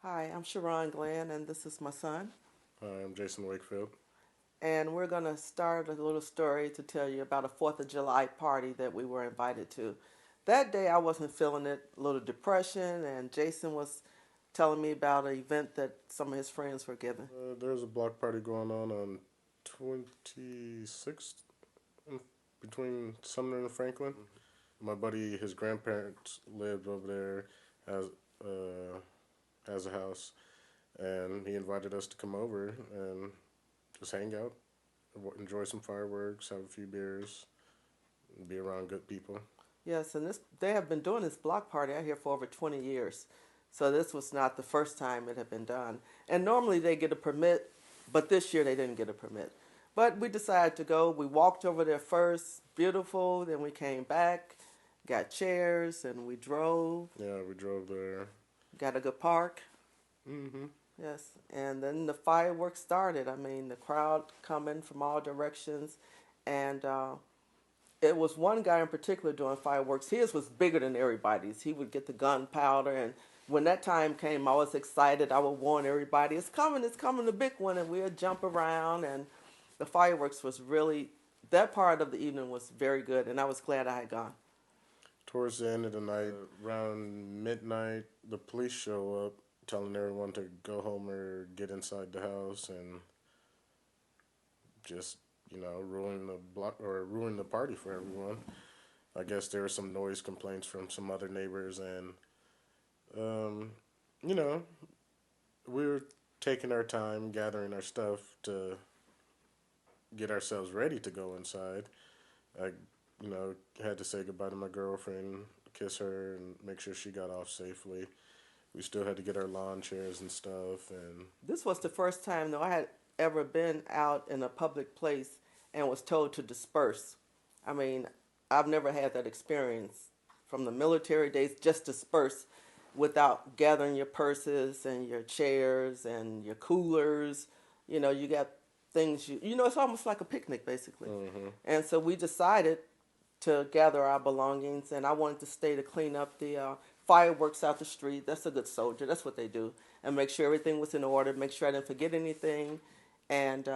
Hi, I'm Sharon Glenn, and this is my son. Hi, I'm Jason Wakefield. And we're going to start a little story to tell you about a 4th of July party that we were invited to. That day, I wasn't feeling it, a little depression, and Jason was telling me about an event that some of his friends were giving. There's a block party going on 26th between Sumner and Franklin. My buddy, his grandparents lived over there, has has a house, and he invited us to come over and just hang out, enjoy some fireworks, have a few beers, and be around good people. Yes, and they have been doing this block party out here for over 20 years. So this was not the first time it had been done. And normally they get a permit, but this year they didn't get a permit. But we decided to go. We walked over there first, beautiful. Then we came back, got chairs, and we drove. Yeah, we drove there. Got a good park. Hmm. Yes, and then the fireworks started. I mean, the crowd coming from all directions, and it was one guy in particular doing fireworks. His was bigger than everybody's. He would get the gunpowder, and when that time came, I was excited. I would warn everybody, it's coming, the big one," and we'd jump around. And the fireworks was really that part of the evening was very good, and I was glad I had gone. Towards the end of the night, around midnight, the police show up telling everyone to go home or get inside the house and just, ruin the block or ruin the party for everyone. I guess there were some noise complaints from some other neighbors, and, um, you know, we were taking our time gathering our stuff to get ourselves ready to go inside. I, had to say goodbye to my girlfriend, kiss her, and make sure she got off safely. We still had to get our lawn chairs and stuff, and This was the first time, though, I had ever been out in a public place and was told to disperse. I mean, I've never had that experience from the military days, just disperse without gathering your purses and your chairs and your coolers. You got things, it's almost like a picnic, basically. hmm And so we decided to gather our belongings, and I wanted to stay to clean up the fireworks out the street. That's a good soldier. That's what they do, and make sure everything was in order. Make sure I didn't forget anything, and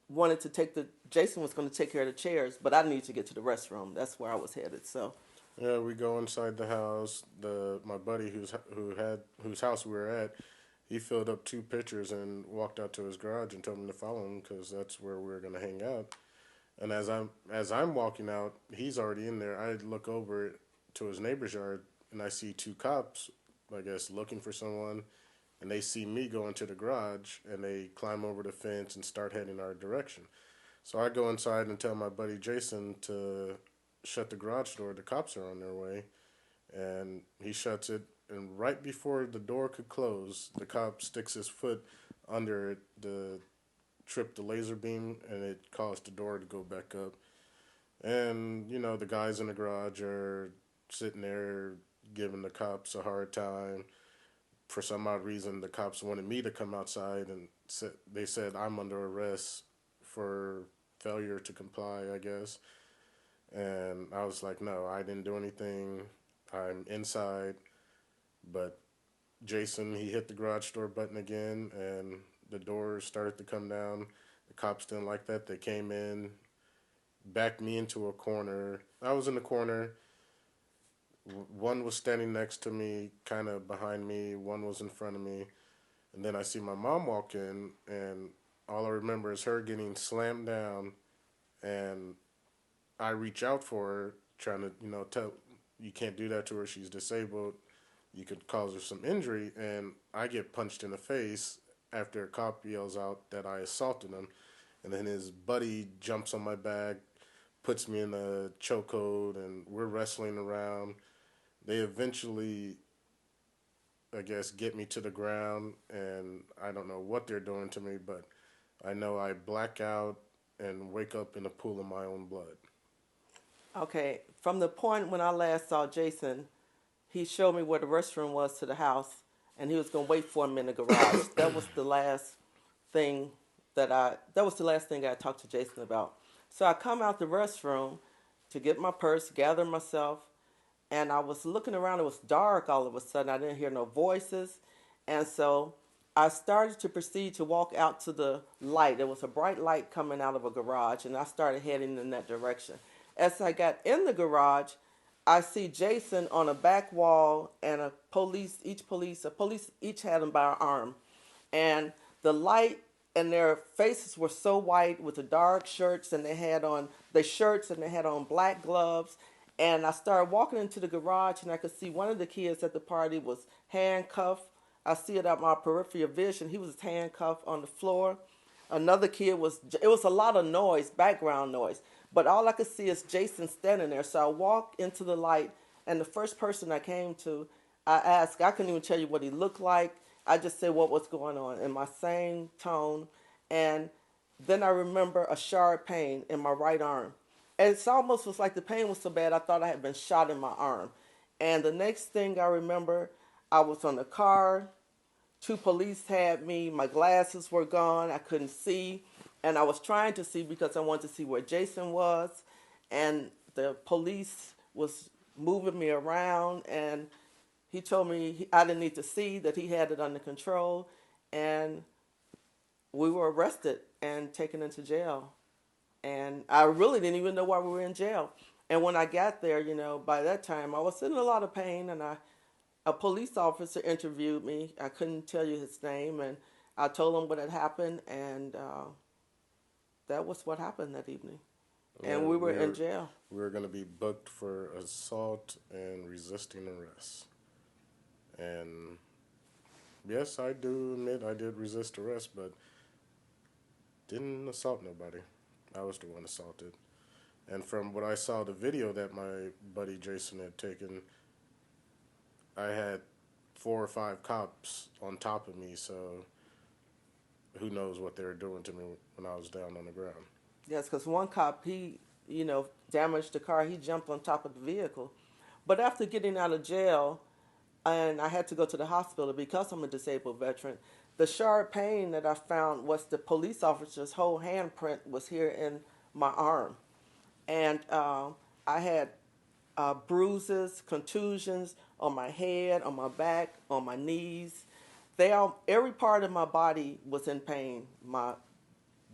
wanted to take the. Jason was going to take care of the chairs, but I needed to get to the restroom. That's where I was headed. So yeah, we go inside the house. My buddy whose house we were at, he filled up two pitchers and walked out to his garage and told me to follow him because that's where we were gonna hang out. And as I'm walking out, he's already in there. I look over to his neighbor's yard and I see two cops, I guess, looking for someone. And they see me go into the garage and they climb over the fence and start heading our direction. So I go inside and tell my buddy Jason to shut the garage door. The cops are on their way. And he shuts it. And right before the door could close, the cop sticks his foot under it to trip the laser beam and it caused the door to go back up. And, the guys in the garage are sitting there giving the cops a hard time. For some odd reason, the cops wanted me to come outside and they said I'm under arrest for failure to comply, I guess. And I was like, no, I didn't do anything. I'm inside. But Jason, he hit the garage door button again and the door started to come down. The cops didn't like that. They came in, backed me into a corner. I was in the corner. One was standing next to me, kind of behind me. One was in front of me. And then I see my mom walk in, and all I remember is her getting slammed down. And I reach out for her, trying to, tell you can't do that to her. She's disabled. You could cause her some injury. And I get punched in the face after a cop yells out that I assaulted him. And then his buddy jumps on my back, puts me in a chokehold, and we're wrestling around. They eventually, I guess, get me to the ground, and I don't know what they're doing to me, but I know I black out and wake up in a pool of my own blood. okay, from the point when I last saw Jason, he showed me where the restroom was to the house, and he was going to wait for him in the garage. Thing that was the last thing I talked to Jason about. So I come out the restroom to get my purse, gather myself, and I was looking around. It was dark all of a sudden. I didn't hear no voices. And so I started to proceed to walk out to the light. There was a bright light coming out of a garage, and I started heading in that direction. As I got in the garage, I see Jason on a back wall, and a police each had him by an arm. And the light and their faces were so white with the dark shirts, and they had on the shirts and they had on black gloves. And I started walking into the garage, and I could see one of the kids at the party was handcuffed. I see it at my peripheral vision. He was handcuffed on the floor. Another kid was, it was a lot of noise, background noise. But all I could see is Jason standing there. So I walked into the light, and the first person I came to, I asked, I couldn't even tell you what he looked like. I just said what was going on in my same tone. And then I remember a sharp pain in my right arm. And it's almost was like the pain was so bad I thought I had been shot in my arm. And the next thing I remember, I was on the car. Two police had me. My glasses were gone. I couldn't see. And I was trying to see because I wanted to see where Jason was. And the police was moving me around. And he told me I didn't need to see, that he had it under control. And we were arrested and taken into jail. And I really didn't even know why we were in jail. And when I got there, by that time I was in a lot of pain, and a police officer interviewed me. I couldn't tell you his name, and I told him what had happened, and that was what happened that evening. And Well, we were in jail. we were going to be booked for assault and resisting arrest. And yes, I do admit I did resist arrest, but didn't assault nobody. I was the one assaulted. And from what I saw, the video that my buddy Jason had taken, I had 4 or 5 cops on top of me, so who knows what they were doing to me when I was down on the ground. Yes, because one cop, he, damaged the car. He jumped on top of the vehicle. But after getting out of jail, and I had to go to the hospital because I'm a disabled veteran, the sharp pain that I found was the police officer's whole handprint was here in my arm. And I had bruises, contusions on my head, on my back, on my knees. Every part of my body was in pain. My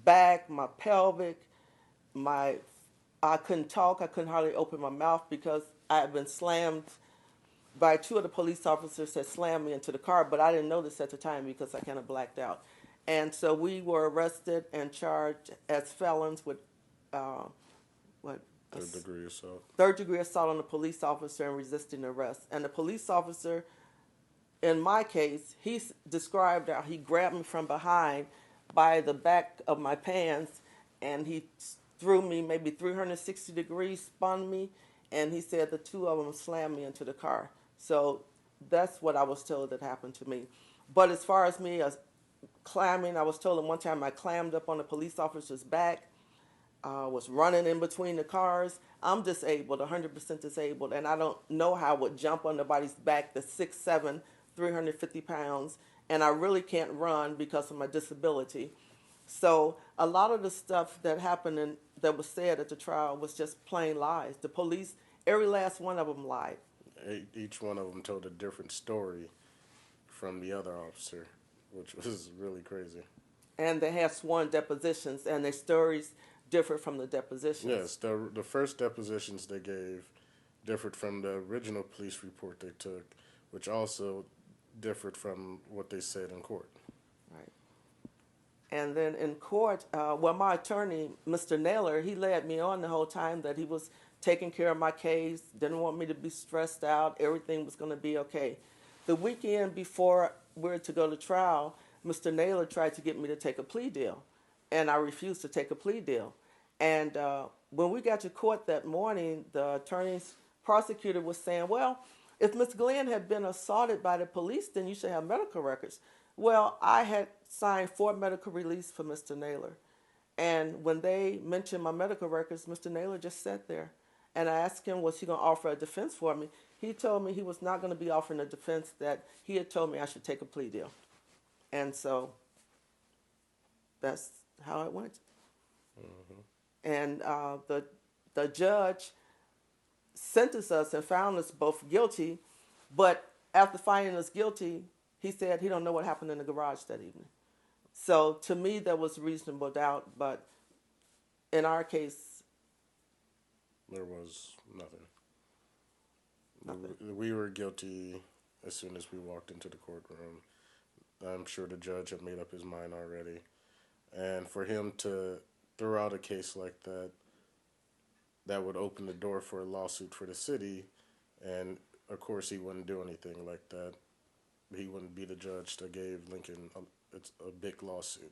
back, my pelvic, my I couldn't talk. I couldn't hardly open my mouth because I had been slammed by two of the police officers that slammed me into the car, but I didn't know this at the time because I kind of blacked out. And so we were arrested and charged as felons with uh, what Third degree assault. third degree assault on a police officer and resisting arrest. And the police officer, in my case, described how he grabbed me from behind by the back of my pants, and he threw me maybe 360 degrees, spun me, and he said the two of them slammed me into the car. So that's what I was told that happened to me. But as far as me as climbing, I was told at one time I climbed up on a police officer's back, was running in between the cars. I'm disabled, 100% disabled, and I don't know how I would jump on nobody's back that's 6'7", 350 pounds, and I really can't run because of my disability. So a lot of the stuff that happened and that was said at the trial was just plain lies. The police, every last one of them lied. Each one of them told a different story from the other officer, which was really crazy. And they had sworn depositions, and their stories differed from the depositions. Yes, the first depositions they gave differed from the original police report they took, which also differed from what they said in court. Right. And then in court, my attorney, Mr. Naylor, he led me on the whole time that he was taking care of my case, didn't want me to be stressed out, everything was going to be okay. The weekend before we were to go to trial, Mr. Naylor tried to get me to take a plea deal, and I refused to take a plea deal. And when we got to court that morning, the attorney's prosecutor was saying, well, if Miss Glenn had been assaulted by the police, then you should have medical records. Well, I had signed for medical release for Mr. Naylor. And when they mentioned my medical records, Mr. Naylor just sat there. And I asked him, was he going to offer a defense for me? He told me he was not going to be offering a defense, that he had told me I should take a plea deal. And so that's how it went. Mm-hmm. And the judge sentenced us and found us both guilty, but after finding us guilty, he said he don't know what happened in the garage that evening. So to me, there was reasonable doubt, but in our case, There was nothing. nothing. We were guilty as soon as we walked into the courtroom. I'm sure the judge had made up his mind already. And for him to throw out a case like that, that would open the door for a lawsuit for the city. And of course, he wouldn't do anything like that. He wouldn't be the judge that gave Lincoln it's a big lawsuit.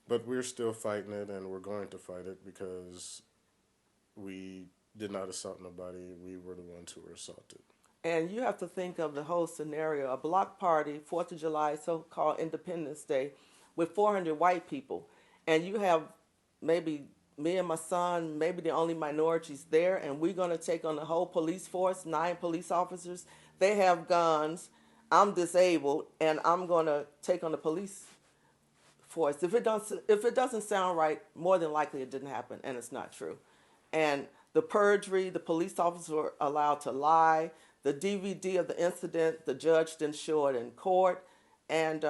But we're still fighting it, and we're going to fight it because we did not assault nobody. We were the ones who were assaulted. And you have to think of the whole scenario: a block party, 4th of July, so-called Independence Day, with 400 white people, and you have maybe me and my son, maybe the only minorities there, and we're going to take on the whole police force, 9 police officers. They have guns. I'm disabled, and I'm going to take on the police force. If it doesn't sound right, more than likely it didn't happen, and it's not true. And the perjury, the police officers were allowed to lie. The DVD of the incident, the judge didn't show it in court, and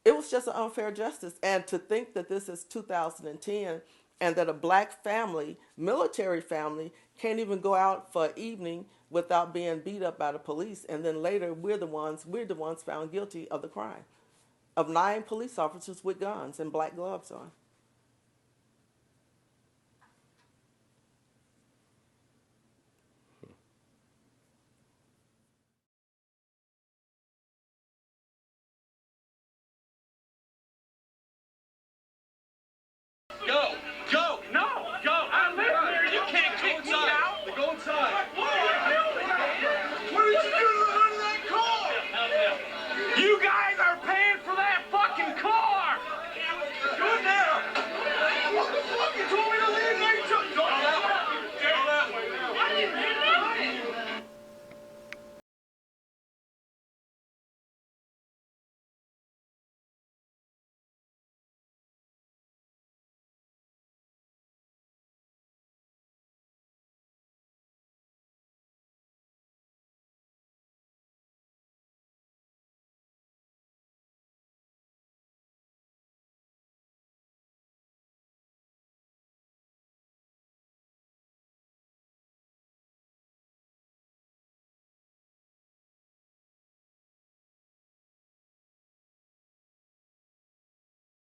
it was just an unfair justice. And to think that this is 2010 and that a black family, military family, can't even go out for an evening without being beat up by the police, and then later we're the ones found guilty of the crime of 9 police officers with guns and black gloves on.